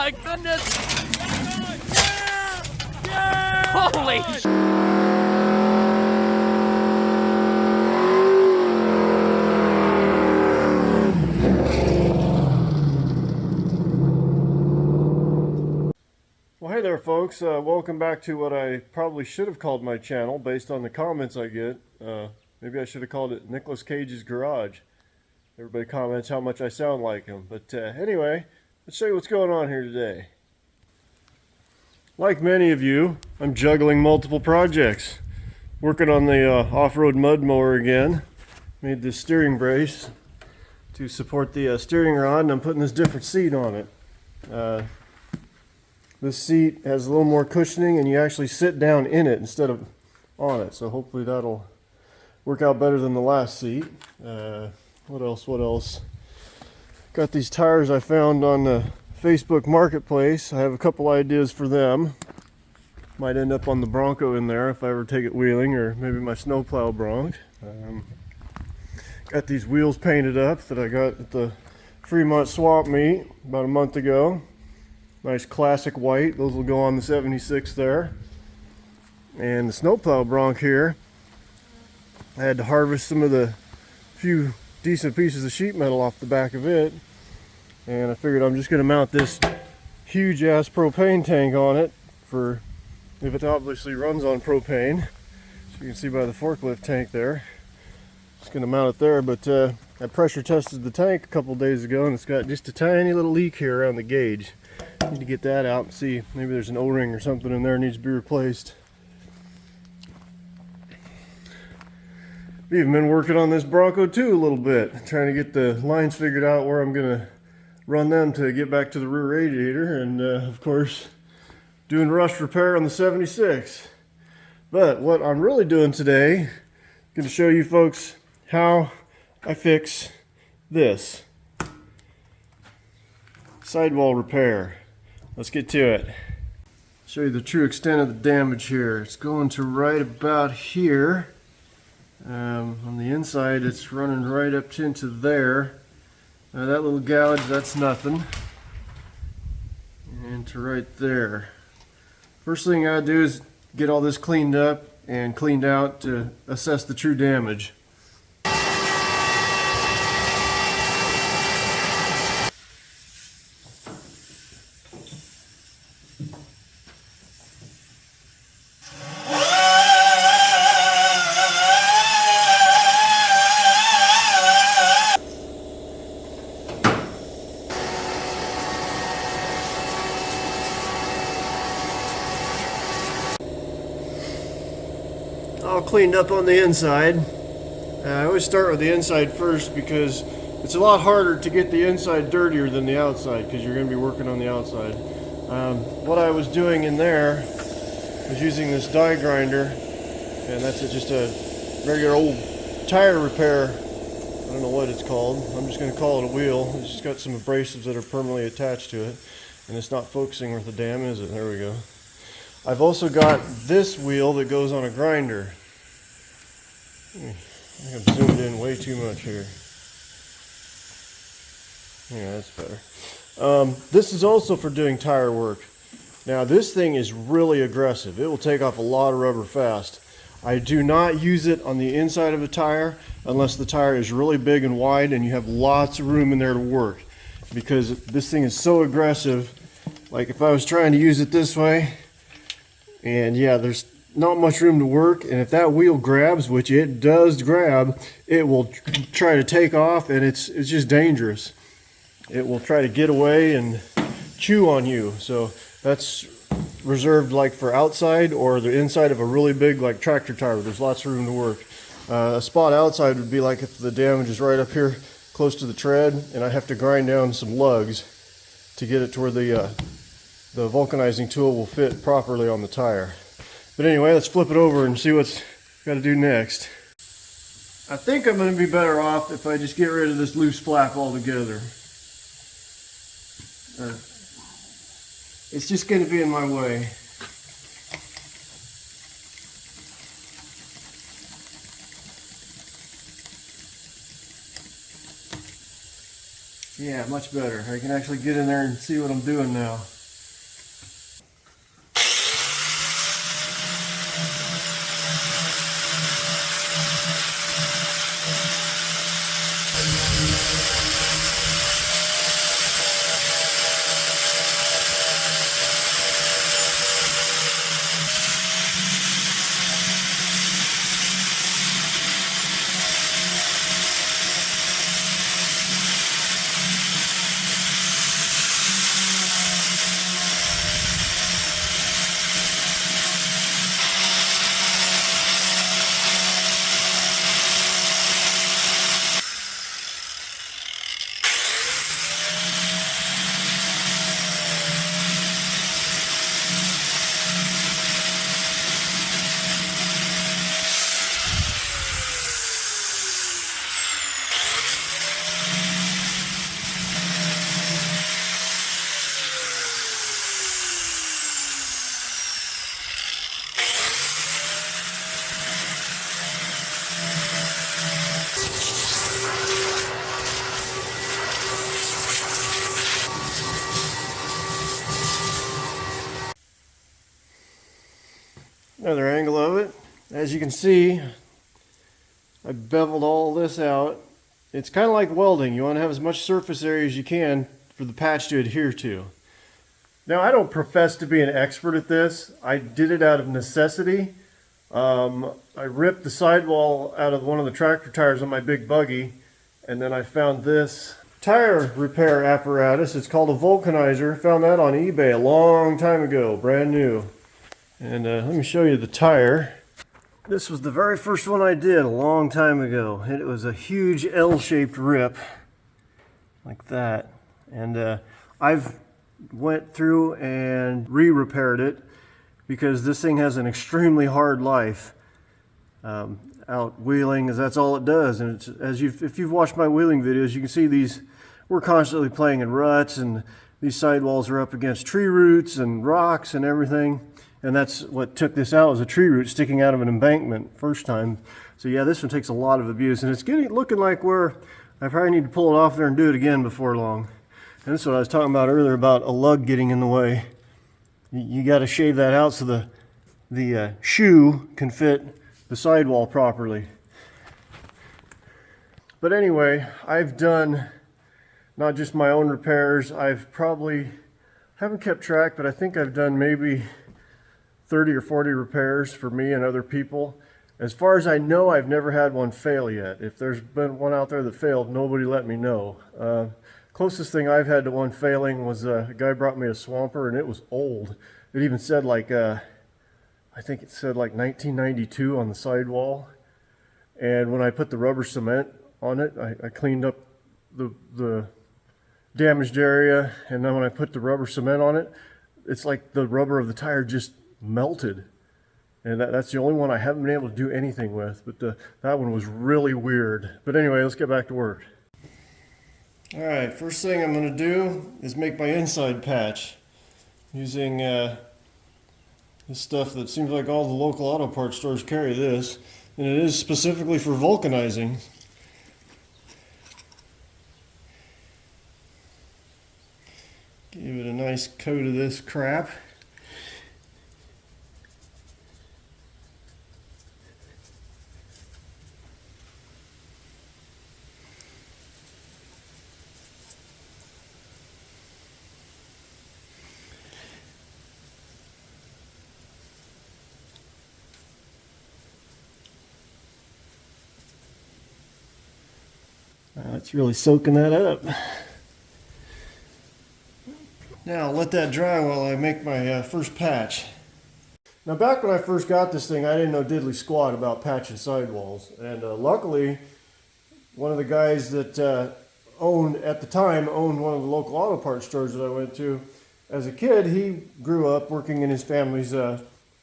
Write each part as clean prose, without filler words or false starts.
my goodness! Holy sh! Well, hey there folks, welcome back to what I probably should have called my channel based on the comments I get. Maybe I should have called it Nicolas Cage's Garage. Everybody comments how much I sound like him. But anyway, let's show you what's going on here today. Like many of you, I'm juggling multiple projects. Working on the off-road mud mower again. Made this steering brace to support the steering rod, and I'm putting this different seat on it. This seat has a little more cushioning, and you actually sit down in it instead of on it. So hopefully that'll work out better than the last seat. What else? Got these tires I found on the Facebook Marketplace. I have a couple ideas for them. Might end up on the Bronco in there if I ever take it wheeling, or maybe my snowplow Bronc. Got these wheels painted up that I got at the Fremont Swap Meet about a month ago. Nice classic white. Those will go on the 76 there. And the snowplow Bronc here, I had to harvest some of the few decent pieces of sheet metal off the back of it, and I figured I'm just going to mount this huge ass propane tank on it for if it obviously runs on propane. So you can see by the forklift tank there. Just going to mount it there, but I pressure tested the tank a couple days ago, and it's got just a tiny little leak here around the gauge. Need to get that out and see, maybe there's an O-ring or something in there that needs to be replaced. I've even been working on this Bronco too a little bit, trying to get the lines figured out where I'm gonna run them to get back to the rear radiator, and of course doing rust repair on the 76. But what I'm really doing today, I'm going to show you folks how I fix this sidewall repair. Let's get to it. Show you the true extent of the damage here. It's going to right about here. On the inside, it's running right up into there. That little gouge, that's nothing. And to right there. First thing I do is get all this cleaned up and cleaned out to assess the true damage. All cleaned up on the inside. I always start with the inside first because it's a lot harder to get the inside dirtier than the outside, because you're going to be working on the outside. What I was doing in there was using this die grinder, and that's just a regular old tire repair. I don't know what it's called. I'm just going to call it a wheel. It's just got some abrasives that are permanently attached to it, and it's not focusing worth a damn, is it? There we go. I've also got this wheel that goes on a grinder. I think I'm zoomed in way too much here. Yeah, that's better. This is also for doing tire work. Now this thing is really aggressive. It will take off a lot of rubber fast. I do not use it on the inside of a tire unless the tire is really big and wide and you have lots of room in there to work, because this thing is so aggressive. Like if I was trying to use it this way, and yeah, there's not much room to work, and if that wheel grabs, which it does grab, it will try to take off, and it's just dangerous. It will try to get away and chew on you. So that's reserved like for outside or the inside of a really big like tractor tire where there's lots of room to work. A spot outside would be like if the damage is right up here close to the tread and I have to grind down some lugs to get it to where the vulcanizing tool will fit properly on the tire. But anyway, let's flip it over and see what's got to do next. I think I'm going to be better off if I just get rid of this loose flap altogether. It's just going to be in my way. Yeah, much better. I can actually get in there and see what I'm doing now. Another angle of it. As you can see, I beveled all this out. It's kind of like welding. You want to have as much surface area as you can for the patch to adhere to. Now, I don't profess to be an expert at this. I did it out of necessity. I ripped the sidewall out of one of the tractor tires on my big buggy, and then I found this tire repair apparatus. It's called a vulcanizer. Found that on eBay a long time ago, brand new. And let me show you the tire. This was the very first one I did a long time ago. It was a huge L-shaped rip, like that. And I've went through and re-repaired it because this thing has an extremely hard life. Out wheeling, as that's all it does. And it's, if you've watched my wheeling videos, you can see these. We're constantly playing in ruts, and these sidewalls are up against tree roots and rocks and everything. And that's what took this out, was a tree root sticking out of an embankment first time. So yeah, this one takes a lot of abuse, and it's looking like I probably need to pull it off there and do it again before long. And this is what I was talking about earlier about a lug getting in the way. You got to shave that out so the shoe can fit the sidewall properly. But anyway, I've done not just my own repairs. Haven't kept track, but I think I've done maybe 30 or 40 repairs for me and other people. As far as I know, I've never had one fail yet. If there's been one out there that failed, nobody let me know. Closest thing I've had to one failing was a guy brought me a swamper, and it was old. It even said like, I think it said like 1992 on the sidewall. And when I put the rubber cement on it, I cleaned up the damaged area, and then when I put the rubber cement on it, it's like the rubber of the tire just melted. And that's the only one I haven't been able to do anything with, but that one was really weird. But anyway, let's get back to work. All right, first thing I'm going to do is make my inside patch using this stuff that seems like all the local auto parts stores carry this, and it is specifically for vulcanizing. Give it a nice coat of this crap. It's really soaking that up. Now I'll let that dry while I make my first patch. Now back when I first got this thing, I didn't know diddly squat about patching sidewalls. And luckily, one of the guys that at the time owned one of the local auto parts stores that I went to, as a kid, he grew up working in his family's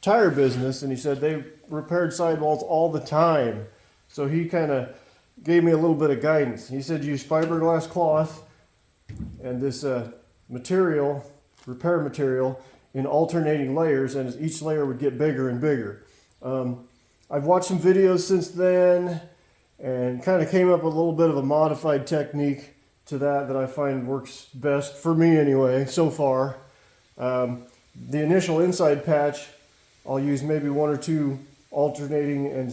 tire business, and he said they repaired sidewalls all the time. So he kind of gave me a little bit of guidance. He said use fiberglass cloth and this repair material, in alternating layers, and each layer would get bigger and bigger. I've watched some videos since then and kind of came up with a little bit of a modified technique to that I find works best for me anyway so far. The initial inside patch, I'll use maybe one or two alternating and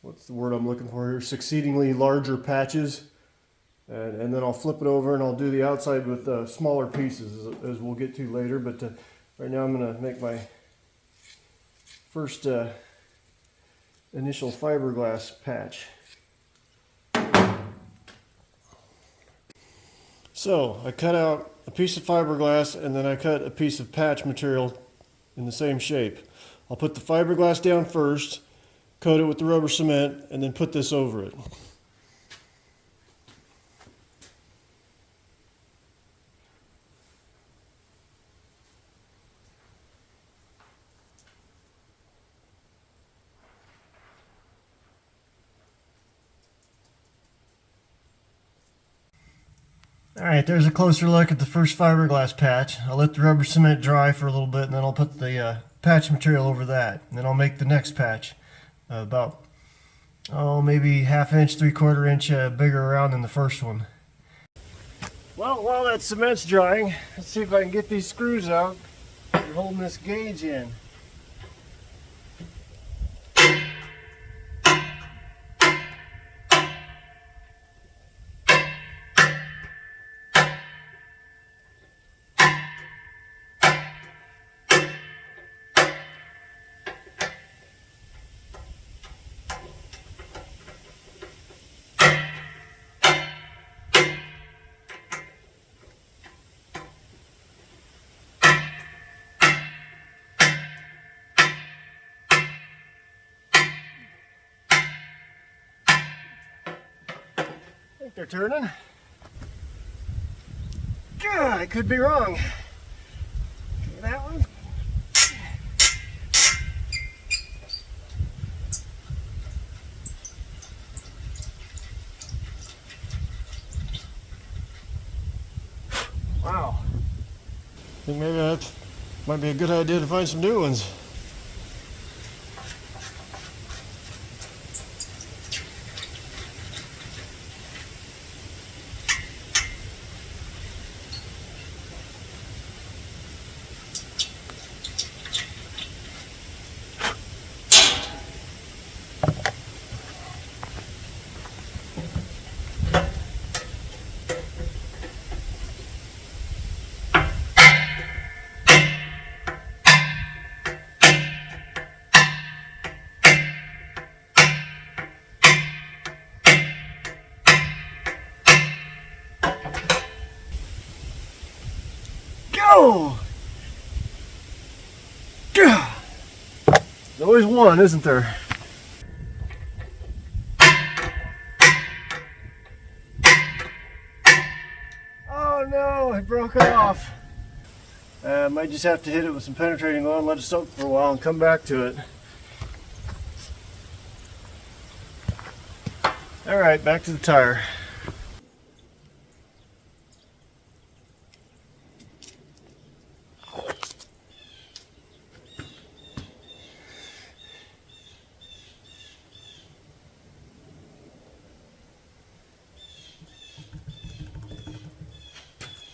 what's the word I'm looking for here? Succeedingly larger patches, and then I'll flip it over and I'll do the outside with smaller pieces as we'll get to later. But right now I'm going to make my first initial fiberglass patch. So I cut out a piece of fiberglass and then I cut a piece of patch material in the same shape. I'll put the fiberglass down first, coat it with the rubber cement, and then put this over it. Alright, there's a closer look at the first fiberglass patch. I'll let the rubber cement dry for a little bit and then I'll put the patch material over that. And then I'll make the next patch about, maybe 1/2 inch, 3/4 inch bigger around than the first one. Well, while that cement's drying, let's see if I can get these screws out and holding this gauge in. I think they're turning. God, I could be wrong. Okay, that one. Wow. I think maybe that might be a good idea to find some new ones. Go! There's always one, isn't there? Oh no, I broke it off. I might just have to hit it with some penetrating oil and let it soak for a while and come back to it. Alright, back to the tire.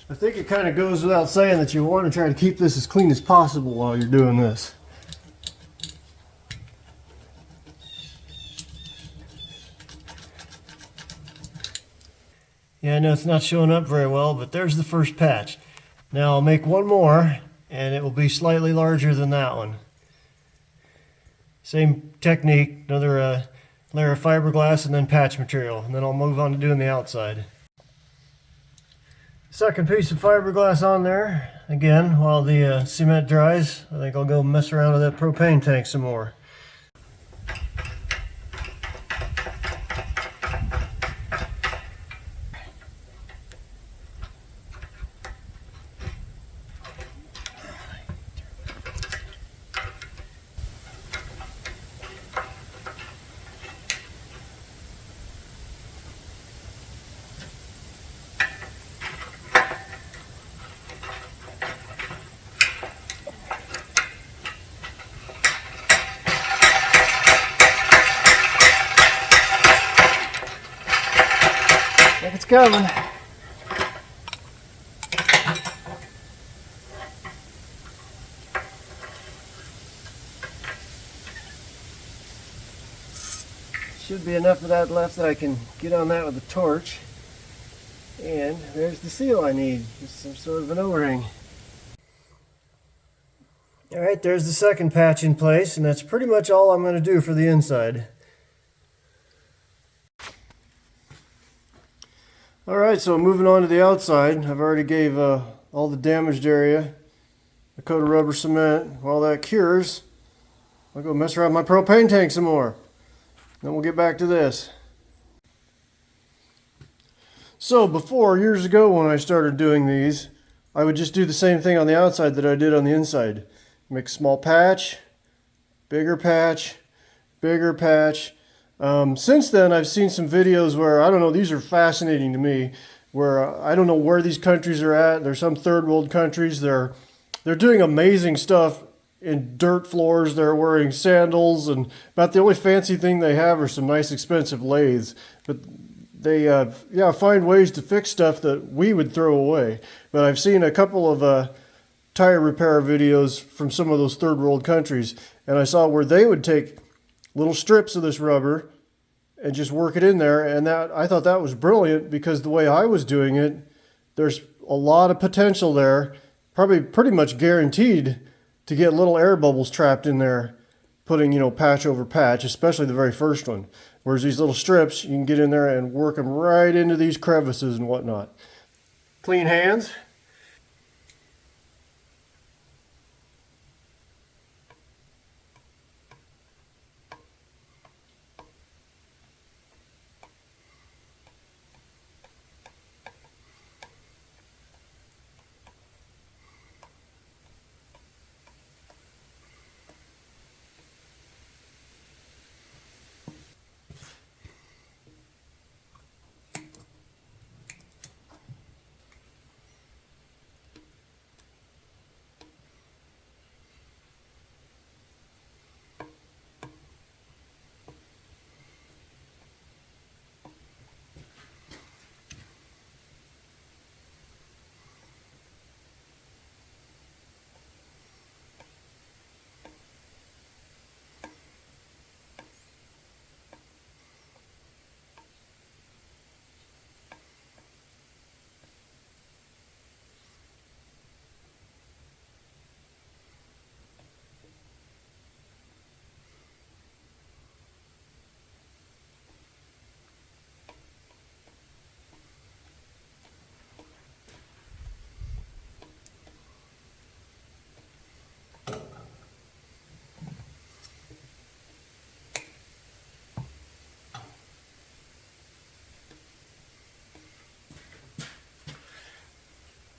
I think it kind of goes without saying that you want to try to keep this as clean as possible while you're doing this. Yeah, I know it's not showing up very well, but there's the first patch. Now I'll make one more, and it will be slightly larger than that one. Same technique, another layer of fiberglass and then patch material, and then I'll move on to doing the outside. Second piece of fiberglass on there. Again, while the cement dries, I think I'll go mess around with that propane tank some more. Like it's coming. Should be enough of that left that I can get on that with a torch. And there's the seal I need. Just some sort of an O-ring. Alright, there's the second patch in place, and that's pretty much all I'm going to do for the inside. Alright, so moving on to the outside. I've already gave all the damaged area a coat of rubber cement. While that cures, I'll go mess around with my propane tank some more. Then we'll get back to this. So before, years ago when I started doing these, I would just do the same thing on the outside that I did on the inside. Make a small patch, bigger patch, bigger patch. Since then, I've seen some videos where, I don't know, these are fascinating to me, where I don't know where these countries are at. There's some third world countries. They're doing amazing stuff in dirt floors. They're wearing sandals, and about the only fancy thing they have are some nice expensive lathes. But they find ways to fix stuff that we would throw away. But I've seen a couple of tire repair videos from some of those third world countries, and I saw where they would take little strips of this rubber and just work it in there, and that I thought that was brilliant, because the way I was doing it, there's a lot of potential there, probably pretty much guaranteed to get little air bubbles trapped in there, putting, you know, patch over patch, especially the very first one. Whereas these little strips, you can get in there and work them right into these crevices and whatnot. Clean hands.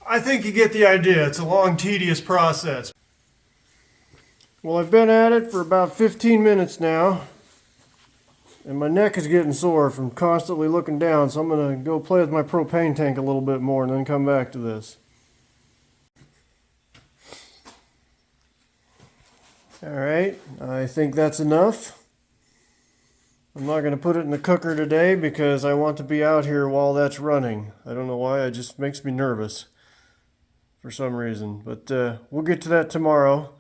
I think you get the idea. It's a long, tedious process. Well, I've been at it for about 15 minutes now, and my neck is getting sore from constantly looking down, so I'm going to go play with my propane tank a little bit more and then come back to this. Alright, I think that's enough. I'm not going to put it in the cooker today because I want to be out here while that's running. I don't know why, it just makes me nervous for some reason, but we'll get to that tomorrow.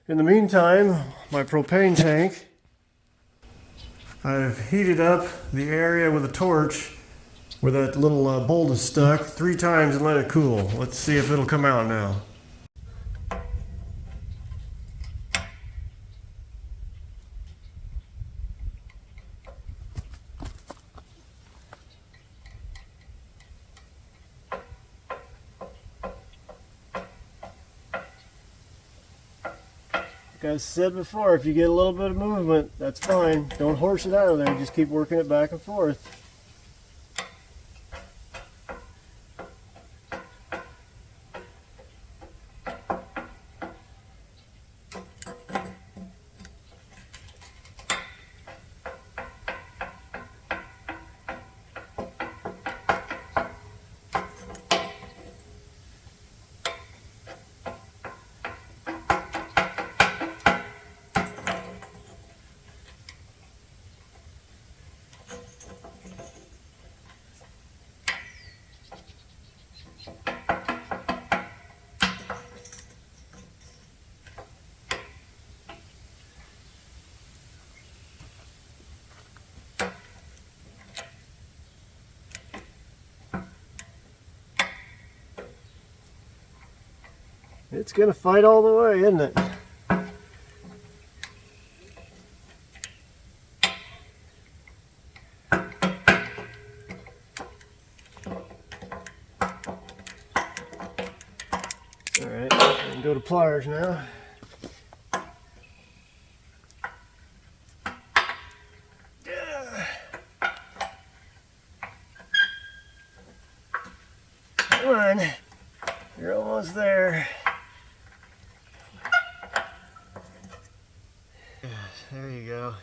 In the meantime, my propane tank, I've heated up the area with a torch where that little bolt is stuck 3 times and let it cool. Let's see if it'll come out now. Like I said before, if you get a little bit of movement, that's fine. Don't horse it out of there. Just keep working it back and forth. It's gonna fight all the way, isn't it? Alright, I can go to pliers now. Come on, you're almost there. There you go.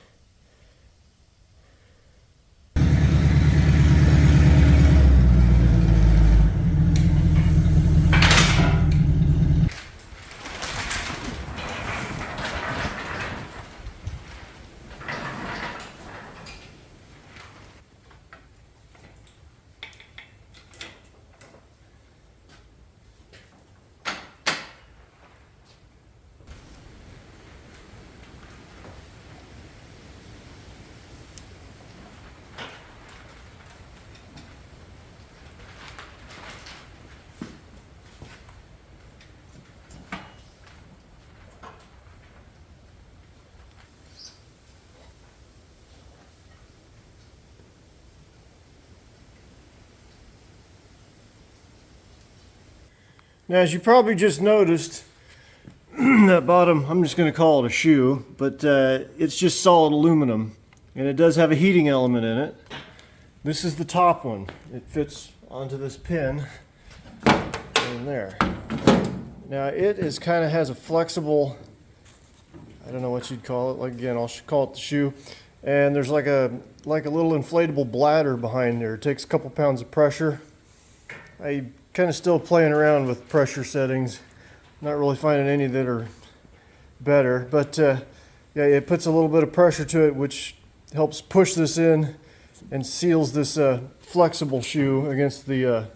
Now, as you probably just noticed, that bottom, I'm just going to call it a shoe, but it's just solid aluminum, and it does have a heating element in it. This is the top one. It fits onto this pin in there. Now, it is kind of has a flexible, I don't know what you'd call it. Like, again, I'll call it the shoe. And there's like a little inflatable bladder behind there. It takes a couple pounds of pressure. I kind of still playing around with pressure settings, not really finding any that are better, but yeah, it puts a little bit of pressure to it, which helps push this in and seals this flexible shoe against the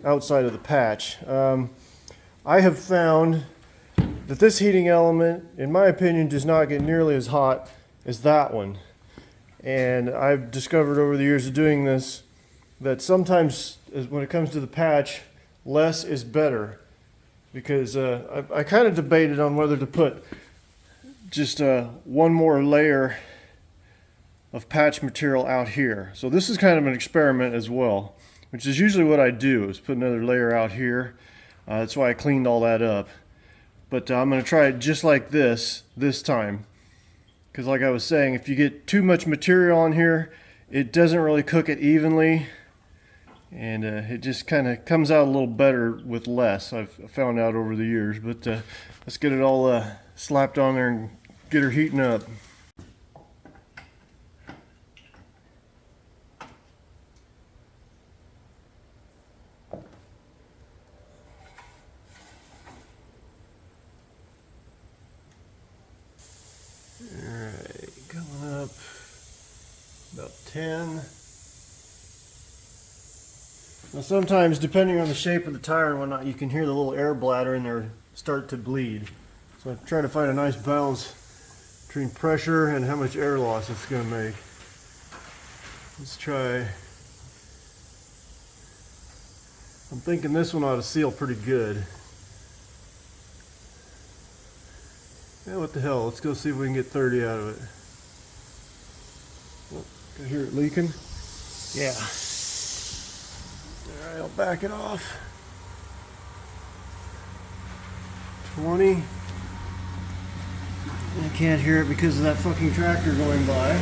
outside of the patch. I have found that this heating element, in my opinion, does not get nearly as hot as that one, and I've discovered over the years of doing this that sometimes when it comes to the patch, less is better, because I kind of debated on whether to put just one more layer of patch material out here. So this is kind of an experiment as well, which is usually what I do, is put another layer out here. That's why I cleaned all that up. But I'm going to try it just like this time, because like I was saying, if you get too much material on here, it doesn't really cook it evenly. And it just kind of comes out a little better with less, I've found out over the years. But let's get it all slapped on there and get her heating up. Alright, coming up about 10. Now sometimes, depending on the shape of the tire and whatnot, you can hear the little air bladder in there start to bleed. So I'm trying to find a nice balance between pressure and how much air loss it's going to make. Let's try. I'm thinking this one ought to seal pretty good. Yeah, what the hell, let's go see if we can get 30 out of it. Oh, can I hear it leaking? Yeah. Alright, I'll back it off. 20. I can't hear it because of that fucking tractor going by.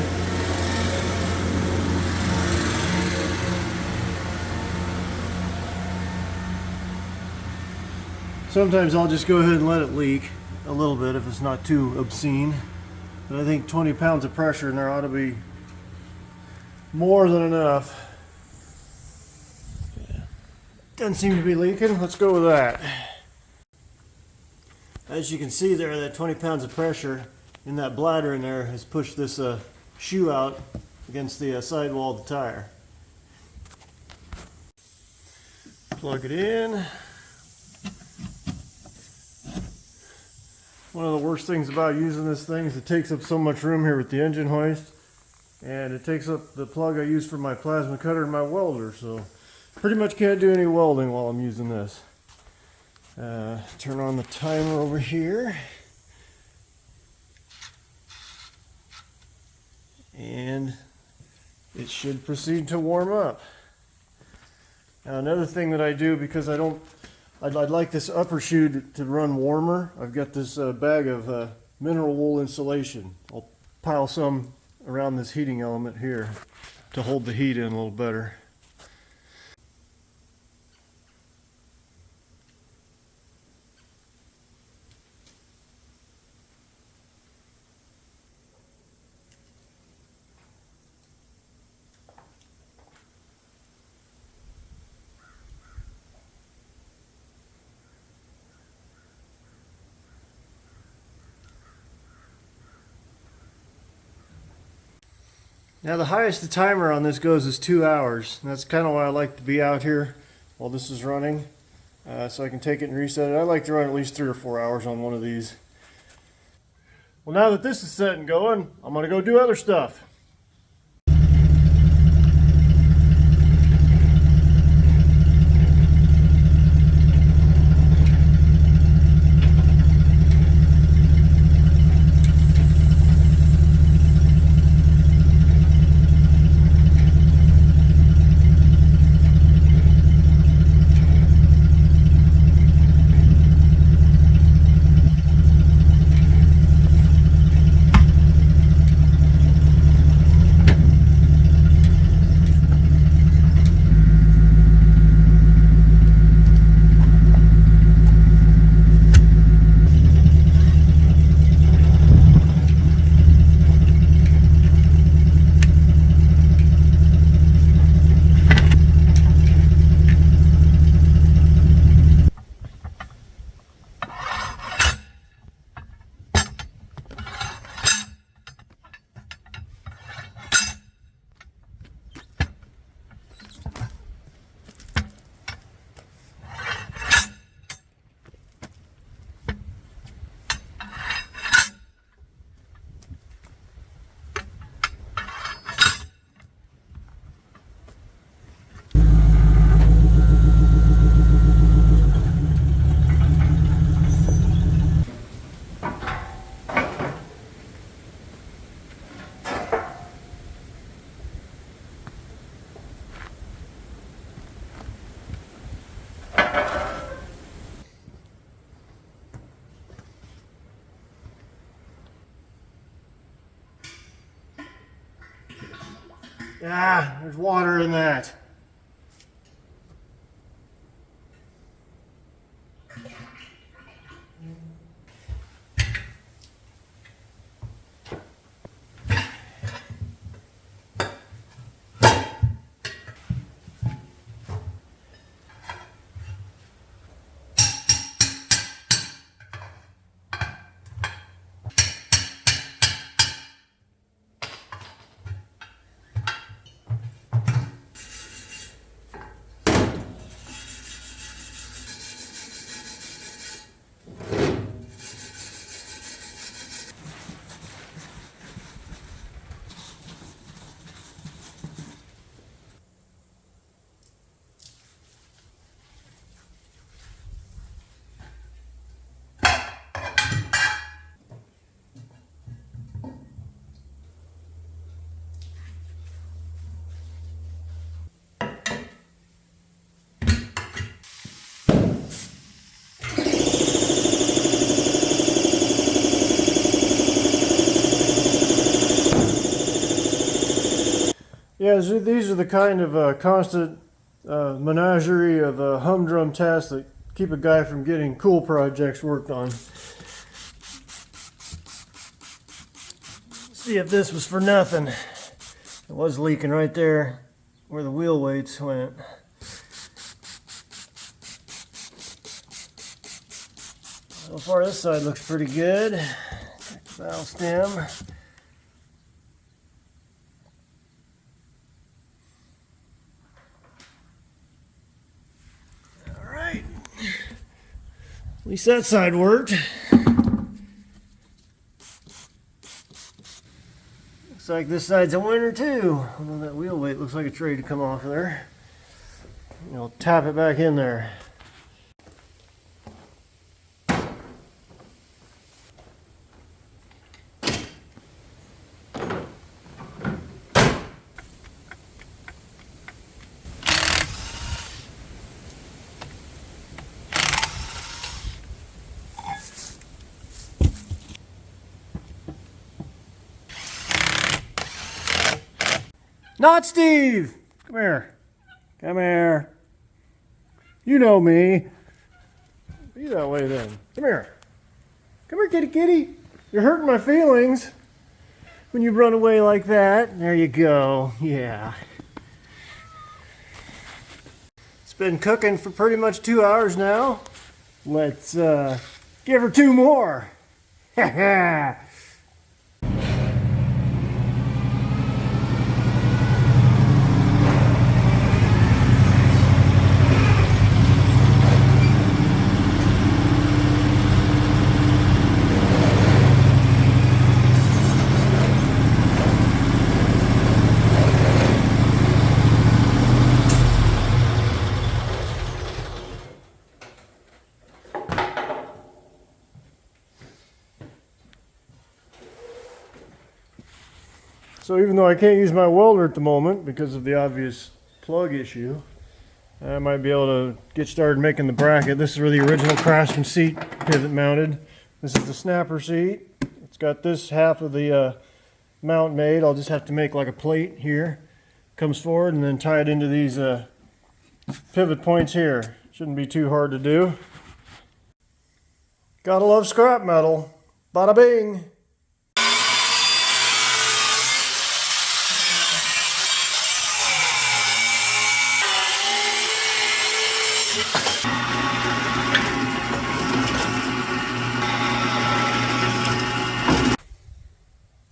Sometimes I'll just go ahead and let it leak a little bit if it's not too obscene. But I think 20 pounds of pressure in there ought to be more than enough. Doesn't seem to be leaking. Let's go with that. As you can see there, that 20 pounds of pressure in that bladder in there has pushed this shoe out against the sidewall of the tire. Plug it in. One of the worst things about using this thing is it takes up so much room here with the engine hoist, and it takes up the plug I use for my plasma cutter and my welder, so pretty much can't do any welding while I'm using this. Turn on the timer over here. And it should proceed to warm up. Now another thing that I do, because I'd like this upper shoe to run warmer, I've got this bag of mineral wool insulation. I'll pile some around this heating element here to hold the heat in a little better. Now the highest the timer on this goes is 2 hours. And that's kind of why I like to be out here while this is running, so I can take it and reset it. I like to run at least 3 or 4 hours on one of these. Well, now that this is set and going, I'm going to go do other stuff. Ah, there's water in that. Yeah, these are the kind of constant menagerie of humdrum tasks that keep a guy from getting cool projects worked on. See if this was for nothing. It was leaking right there where the wheel weights went. So far this side looks pretty good. Check the valve stem. Alright. At least that side worked. Looks like this side's a winner too. Although that wheel weight looks like it's ready to come off of there. I'll tap it back in there. Not Steve! Come here. Come here. You know me. Be that way then. Come here. Come here, kitty kitty. You're hurting my feelings when you run away like that. There you go. Yeah. It's been cooking for pretty much 2 hours now. Let's give her 2 more. Ha ha. So even though I can't use my welder at the moment because of the obvious plug issue, I might be able to get started making the bracket. This is where the original Craftsman seat pivot mounted. This is the snapper seat. It's got this half of the mount made. I'll just have to make like a plate here. Comes forward and then tie it into these pivot points here. Shouldn't be too hard to do. Gotta love scrap metal. Bada bing!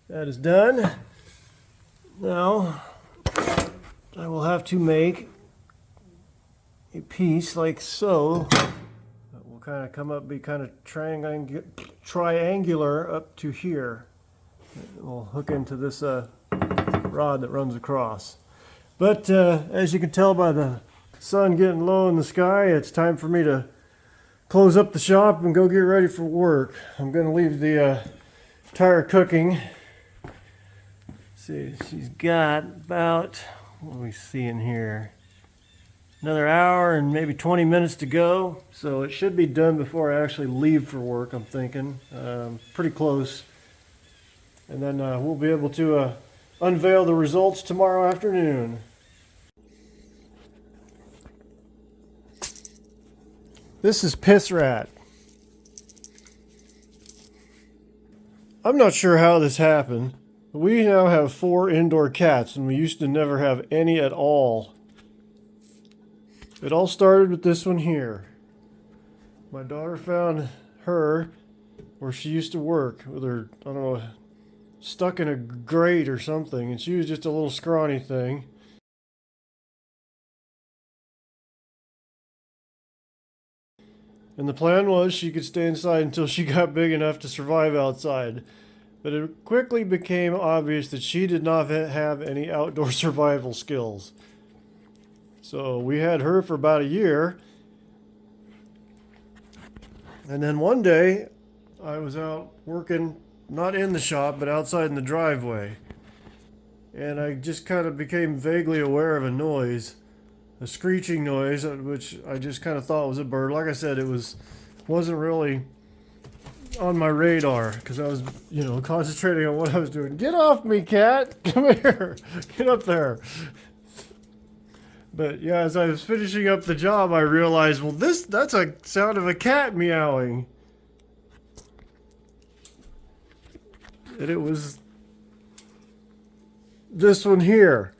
That is done. Now I will have to make a piece like so that will kind of come up, be kind of triangular up to here. It will hook into this rod that runs across. But as you can tell by the sun getting low in the sky, it's time for me to close up the shop and go get ready for work. I'm going to leave the tire cooking. See, she's got about, what are we seeing here? Another hour and maybe 20 minutes to go. So it should be done before I actually leave for work, I'm thinking. Pretty close. And then we'll be able to unveil the results tomorrow afternoon. This is Piss Rat. I'm not sure how this happened. We now have 4 indoor cats, and we used to never have any at all. It all started with this one here. My daughter found her where she used to work with her, I don't know, stuck in a grate or something, and she was just a little scrawny thing. And the plan was she could stay inside until she got big enough to survive outside. But it quickly became obvious that she did not have any outdoor survival skills. So we had her for about a year. And then one day, I was out working, not in the shop, but outside in the driveway. And I just kind of became vaguely aware of a noise, a screeching noise, which I just kind of thought was a bird. Like I said, wasn't really on my radar because I was, concentrating on what I was doing. Get off me, cat! Come here! Get up there! But yeah, as I was finishing up the job, I realized, well, that's a sound of a cat meowing. And it was this one here.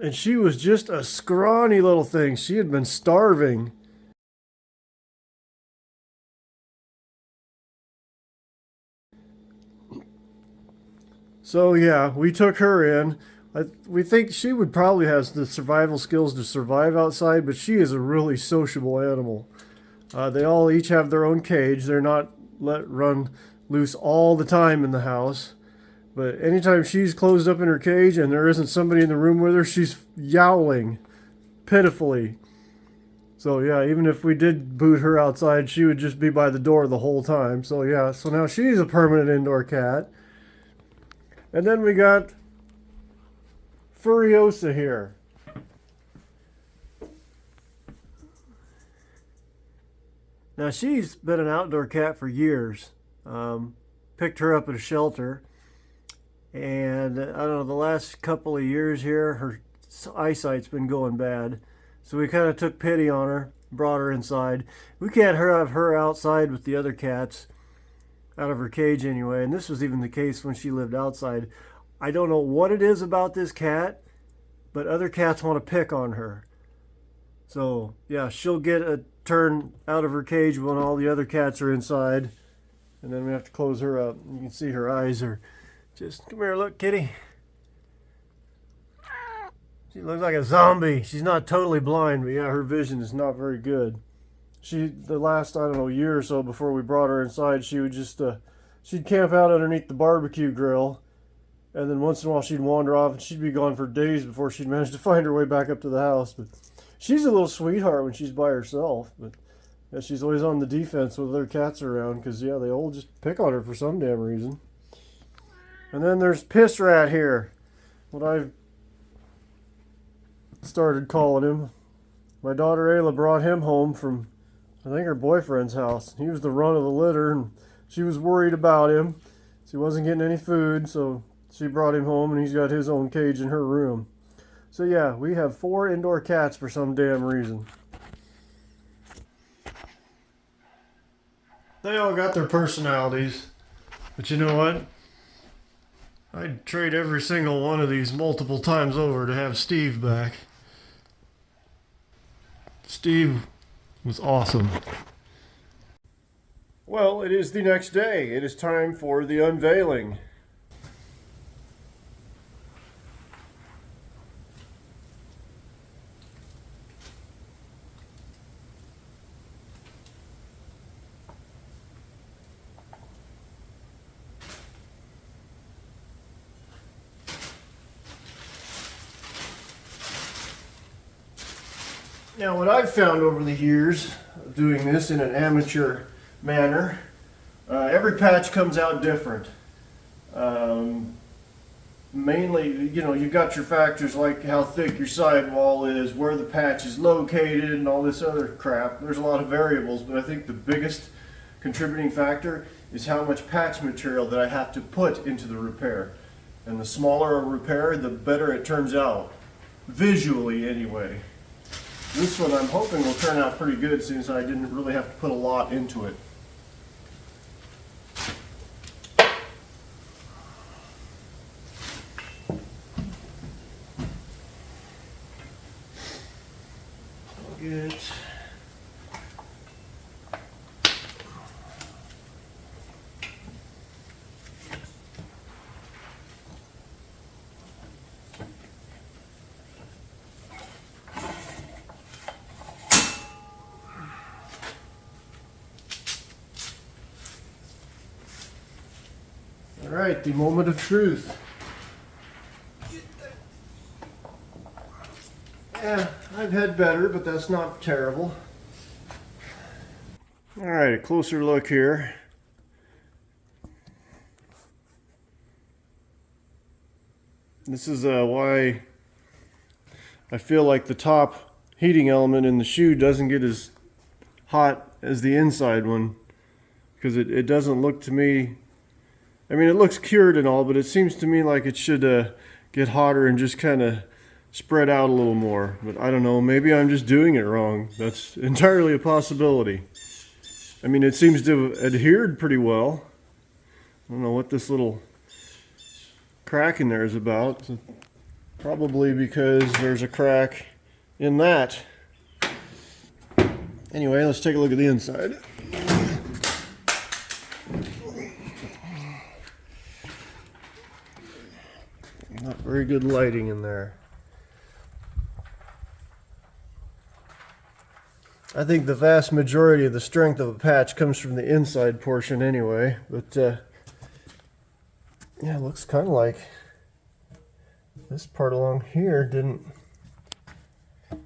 And she was just a scrawny little thing. She had been starving. So yeah, we took her in. We think she would probably have the survival skills to survive outside, but she is a really sociable animal. They all each have their own cage. They're not let run loose all the time in the house. But anytime she's closed up in her cage and there isn't somebody in the room with her, she's yowling pitifully. So yeah, even if we did boot her outside, she would just be by the door the whole time. So yeah, so now she's a permanent indoor cat. And then we got Furiosa here. Now she's been an outdoor cat for years. Picked her up at a shelter. And I don't know, the last couple of years here, her eyesight's been going bad. So we kind of took pity on her, brought her inside. We can't have her outside with the other cats, out of her cage anyway. And this was even the case when she lived outside. I don't know what it is about this cat, but other cats want to pick on her. So yeah, she'll get a turn out of her cage when all the other cats are inside. And then we have to close her up. You can see her eyes are just, come here, look, kitty. She looks like a zombie. She's not totally blind, but yeah, her vision is not very good. The last, I don't know, year or so before we brought her inside, she would just, she'd camp out underneath the barbecue grill. And then once in a while she'd wander off and she'd be gone for days before she'd manage to find her way back up to the house. But she's a little sweetheart when she's by herself. But yeah, she's always on the defense with other cats around because, yeah, they all just pick on her for some damn reason. And then there's Piss Rat here. What I've started calling him. My daughter Ayla brought him home from, I think, her boyfriend's house. He was the run of the litter, and she was worried about him. He wasn't getting any food, so she brought him home, and he's got his own cage in her room. So yeah, we have 4 indoor cats for some damn reason. They all got their personalities, but you know what? I'd trade every single one of these multiple times over to have Steve back. Steve was awesome. Well, it is the next day. It is time for the unveiling. Now, what I've found over the years of doing this in an amateur manner, every patch comes out different. Mainly, you know, you've got your factors like how thick your sidewall is, where the patch is located, and all this other crap. There's a lot of variables, but I think the biggest contributing factor is how much patch material that I have to put into the repair. And the smaller a repair, the better it turns out, visually anyway. This one I'm hoping will turn out pretty good since I didn't really have to put a lot into it. Good. All right, the moment of truth. Yeah, I've had better, but that's not terrible. All right, a closer look here. This is why I feel like the top heating element in the shoe doesn't get as hot as the inside one, because it doesn't look to me, I mean, it looks cured and all, but it seems to me like it should get hotter and just kind of spread out a little more. But I don't know, maybe I'm just doing it wrong. That's entirely a possibility. I mean, it seems to have adhered pretty well. I don't know what this little crack in there is about. So probably because there's a crack in that. Anyway, let's take a look at the inside. Not very good lighting in there. I think the vast majority of the strength of a patch comes from the inside portion anyway, but yeah, it looks kind of like this part along here didn't,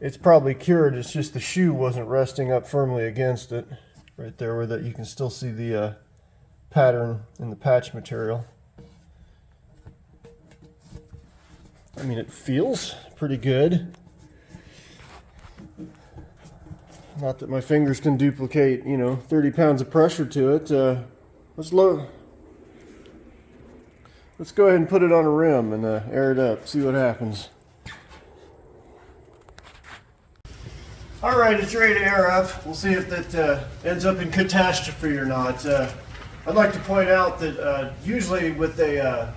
it's probably cured, it's just the shoe wasn't resting up firmly against it. Right there where that you can still see the pattern in the patch material. I mean, it feels pretty good. Not that my fingers can duplicate, 30 pounds of pressure to it. Let's Let's go ahead and put it on a rim and air it up, see what happens. All right, it's ready to air up. We'll see if that ends up in catastrophe or not. I'd like to point out that usually with a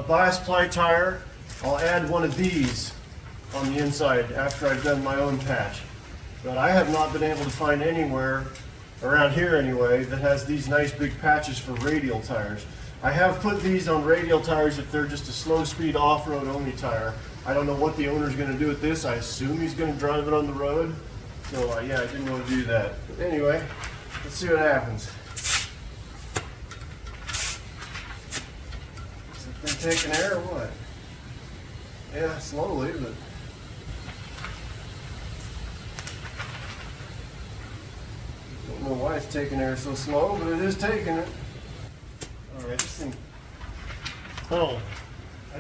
bias ply tire, I'll add one of these on the inside after I've done my own patch. But I have not been able to find anywhere, around here anyway, that has these nice big patches for radial tires. I have put these on radial tires if they're just a slow speed off-road only tire. I don't know what the owner's going to do with this. I assume he's going to drive it on the road. So yeah, I didn't want to do that. But anyway, let's see what happens. Is that thing taking air or what? Yeah, slowly, but I don't know why it's taking air so slow, but it is taking it. All right, this thing. Oh, I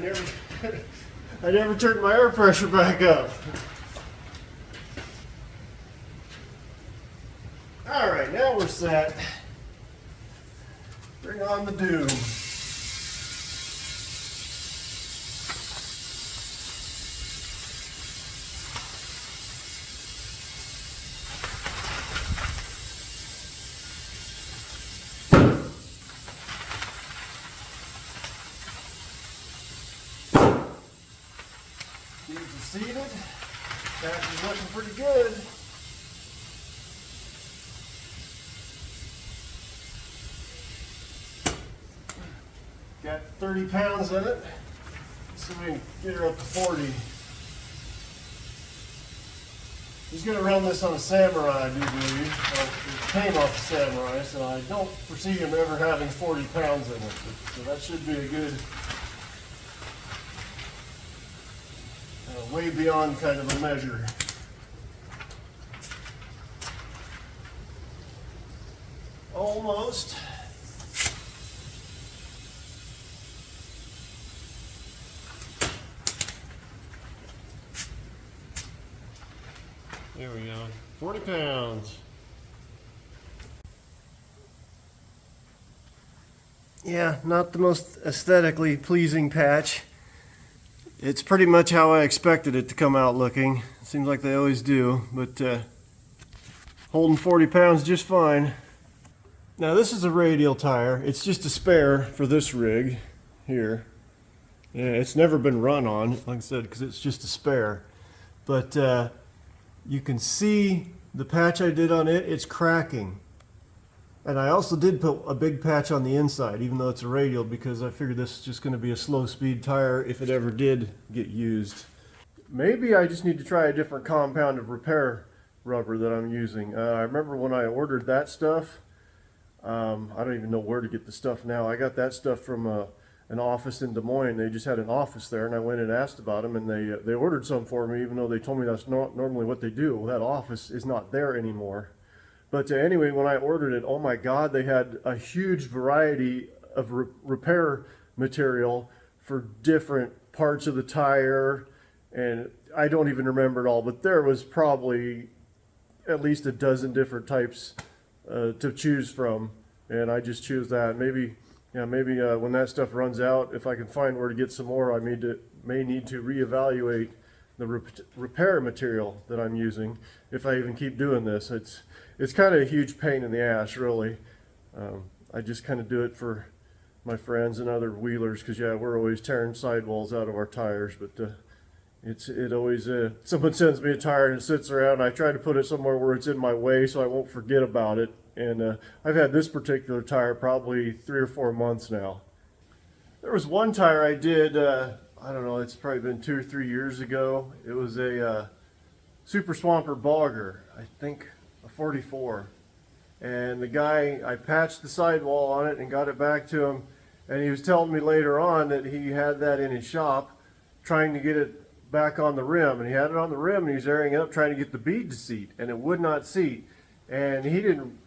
never turned my air pressure back up. All right, now we're set. Bring on the doom. These are seated. Patch is looking pretty good. Got 30 pounds in it. So we can get her up to 40. He's going to run this on a Samurai, I do believe. It came off the Samurai, so I don't foresee him ever having 40 pounds in it. So that should be a good, way beyond kind of a measure. Almost. There we go. 40 pounds. Yeah, not the most aesthetically pleasing patch. It's pretty much how I expected it to come out looking. Seems like they always do, but holding 40 pounds just fine. Now this is a radial tire. It's just a spare for this rig here. Yeah, it's never been run on, like I said, because it's just a spare. But you can see the patch I did on it, it's cracking. And I also did put a big patch on the inside, even though it's a radial, because I figured this is just going to be a slow speed tire if it ever did get used. Maybe I just need to try a different compound of repair rubber that I'm using. I remember when I ordered that stuff, I don't even know where to get the stuff now. I got that stuff from an office in Des Moines. They just had an office there, and I went and asked about them, and they ordered some for me, even though they told me that's not normally what they do. Well, that office is not there anymore. But anyway, when I ordered it, oh my God, they had a huge variety of repair material for different parts of the tire, and I don't even remember it all, but there was probably at least a dozen different types to choose from, and I just choose that. Maybe when that stuff runs out, if I can find where to get some more, I may need to reevaluate the repair material that I'm using if I even keep doing this. It's kind of a huge pain in the ass, really. I just kind of do it for my friends and other wheelers, because yeah, we're always tearing sidewalls out of our tires. But it always someone sends me a tire and it sits around. I try to put it somewhere where it's in my way so I won't forget about it. And I've had this particular tire probably 3 or 4 months now. There was one tire I did. I don't know. It's probably been 2 or 3 years ago. It was a Super Swamper Bogger. I think. 44, and the guy, I patched the sidewall on it and got it back to him, and he was telling me later on that he had that in his shop trying to get it back on the rim, and he had it on the rim and he was airing it up trying to get the bead to seat, and it would not seat, and he didn't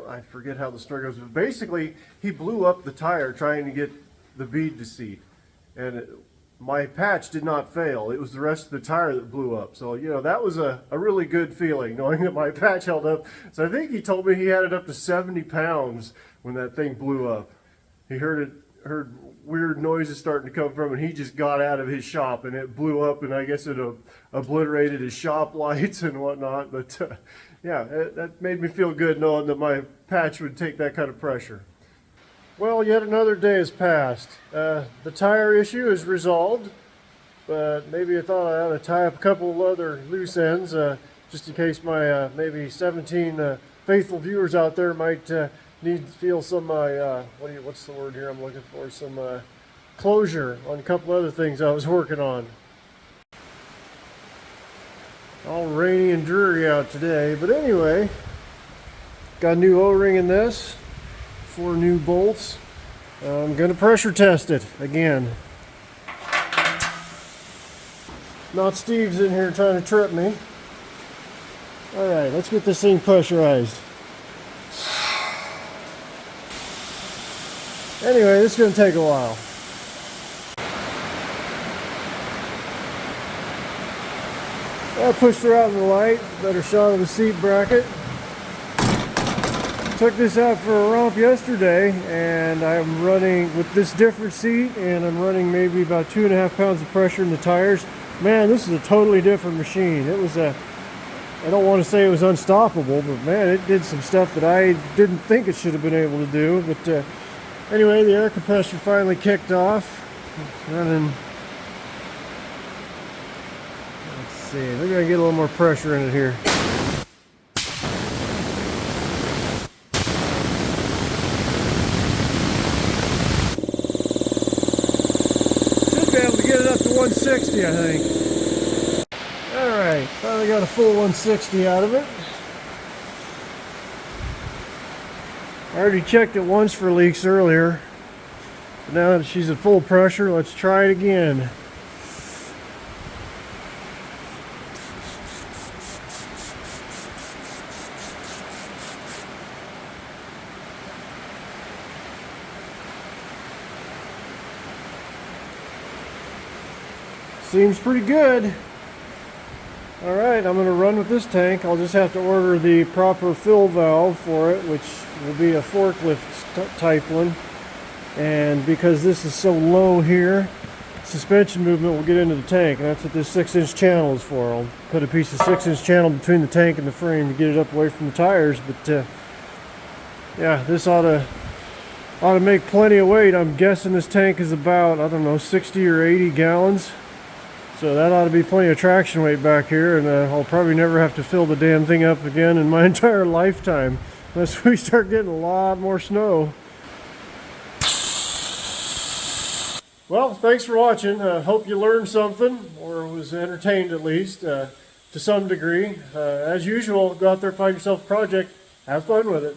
I forget how the story goes, but basically he blew up the tire trying to get the bead to seat, and my patch did not fail. It was the rest of the tire that blew up. So, you know, that was a really good feeling, knowing that my patch held up. So I think he told me he had it up to 70 pounds when that thing blew up. He heard it heard weird noises starting to come from, and he just got out of his shop, and it blew up, and I guess it obliterated his shop lights and whatnot. But yeah, that made me feel good knowing that my patch would take that kind of pressure. Well, yet another day has passed. The tire issue is resolved, but maybe I thought I ought to tie up a couple of other loose ends, just in case my maybe 17 faithful viewers out there might need to feel some, what's the word here I'm looking for, some closure on a couple other things I was working on. All rainy and dreary out today, but anyway, got a new O-ring in this, 4 new bolts. I'm going to pressure test it again. Not Steve's in here trying to trip me. Alright, let's get this thing pressurized. Anyway, this is going to take a while. I pushed her out in the light, better shot of the seat bracket. Took this out for a romp yesterday, and I'm running with this different seat, and I'm running maybe about 2.5 pounds of pressure in the tires. Man, this is a totally different machine. It was I don't want to say it was unstoppable, but man, it did some stuff that I didn't think it should have been able to do. But anyway, the air compressor finally kicked off. It's running. Let's see, maybe I can get a little more pressure in it here. Should be able to get it up to 160, I think. Alright, finally got a full 160 out of it. I already checked it once for leaks earlier. But now that she's at full pressure, let's try it again. Seems pretty good. Alright, I'm going to run with this tank. I'll just have to order the proper fill valve for it, which will be a forklift type one. And because this is so low here, suspension movement will get into the tank, and that's what this 6-inch channel is for. I'll put a piece of 6-inch channel between the tank and the frame to get it up away from the tires. But yeah, this ought to make plenty of weight. I'm guessing this tank is about, I don't know, 60 or 80 gallons. So that ought to be plenty of traction weight back here, and I'll probably never have to fill the damn thing up again in my entire lifetime, unless we start getting a lot more snow. Well, thanks for watching. Hope you learned something, or was entertained at least, to some degree. As usual, go out there, find yourself a project, have fun with it.